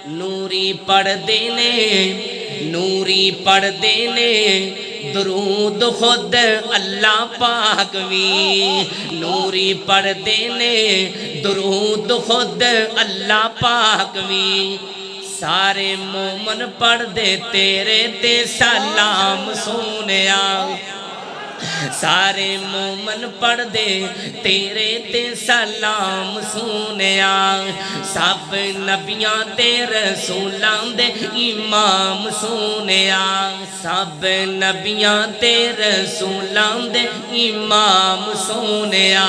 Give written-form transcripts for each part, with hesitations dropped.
نوری پڑھدے نے نوری پڑھدے نے درود خود اللہ پاک وی نوری پڑھدے نے درود خود اللہ پاک وی سارے مومن پڑھ دے تیرے تے سلام سونیا سارے مومن پڑھ دے تیرے تے سلام سونیا سب نبیاں تے رسولاں دے امام سونیا سب نبیاں تے رسولاں دے امام سونیا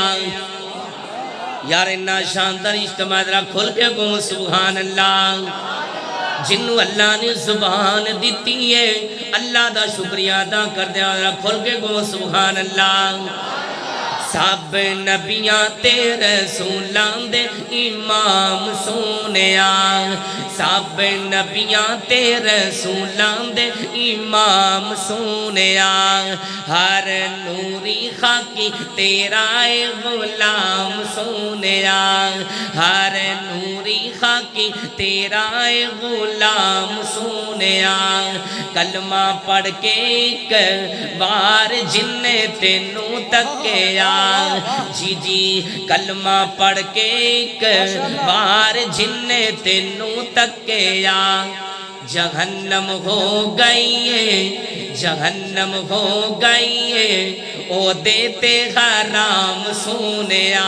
یار انہا شاندار اجتماع ذرا کھل کے گو سبحان اللہ جنہوں اللہ نے زبان دیتی ہے اللہ دا شکریہ ادا کر دیا کھل کے گو سبحان اللہ سب نبیاں تے رسولاں دے امام سونیا سب نبیاں تے رسولاں دے امام سونیا ہر نوری خاکی تیرا اے غلام سونیا ہر نوری خاکی تیرا اے غلام سونیا کلمہ پڑھ کے ایک بار جن نے تینوں تکیا جی جی کلمہ پڑھ کے ایک بار جن نے تینوں تکیا جہنم ہو گئی ہے جہنم ہو گئی ہے او دیتے حرام سونیا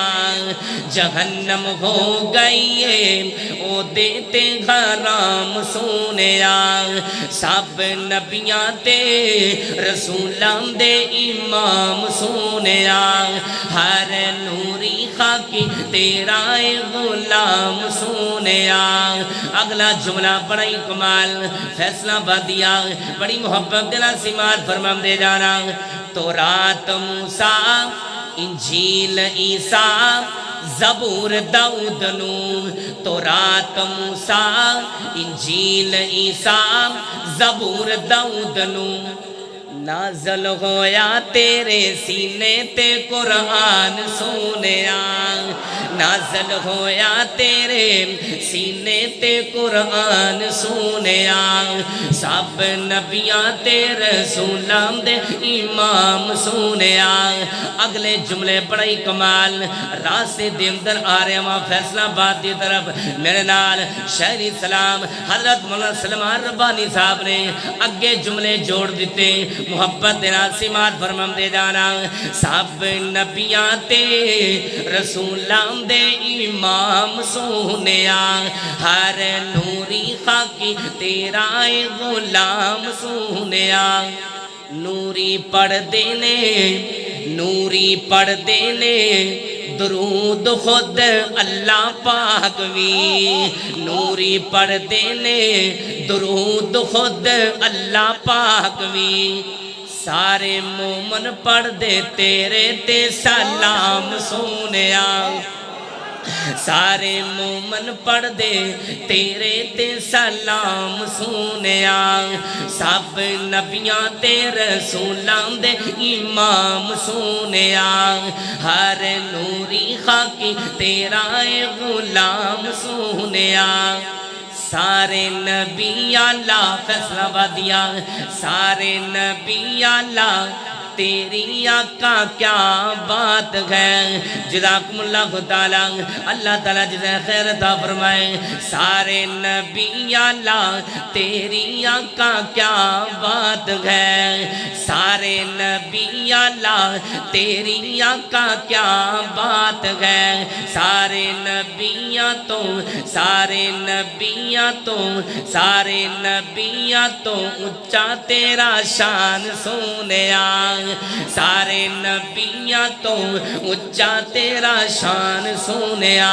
جہنم ہو گئی ہے او دیتے حرام سونیا سب نبیاں تے رسولاں دے امام سونیا ہر نوری خاکی تیرا اے غلام سونیا اگلا جملہ بڑا ہی کمال فیصلہ بادیا بڑی محبت دلا سمات فرمام دے جانا تورات موسیٰ انجیل عیسیٰ زبور داؤد نو تورات موسیٰ انجیل عیسیٰ زبور داؤد نو نازل ہویا تیرے سینے تے قرآن سونیا نازل ہویا تیرے سینے تے قرآن سونیا سب نبیاں تے رسولاں دے امام سونیا اگلے جملے بڑائی کمال راستے دے اندر آ رہے ہیں فیصلہ آباد دی طرف میرے نال شہری سلام حضرت مولانا سلمان ربانی صاحب نے اگے جملے جوڑ دیتے محبت دینا سمات فرمام دے جانا سب نبیاں تے رسولاں دے امام سونیا ہر نوری خاکی تیرا اے غلام سونیا نوری پڑھ دینے نوری پڑھ دینے درود خود اللہ پاک وی نوری پڑھ دینے درود خود اللہ پاک وی سارے مومن پڑھ دے تیرے تے سلام سونیا سارے مومن پڑھ دے تیرے تے سلام سونیا سب نبیاں تے رسولاں دے امام سونیا ہر نوری خاکی تیرا اے غلام سونیا سارے نبی اللہ فیصلہ بادیا سارے نبی اللہ تیری آقا کیا بات ہے جزاکم اللہ تعالیٰ اللہ تعالیٰ جزائے خیر عطا فرمائے سارے نبی اللہ تیری آقا کیا بات ہے سارے نبی اللہ تیری آقا کیا بات ہے سارے نبیاں تو سارے نبیاں تو سارے نبیاں تو اچھا تیرا شان سونیا سارے نبیاں تو اچھا تیرا شان سونیا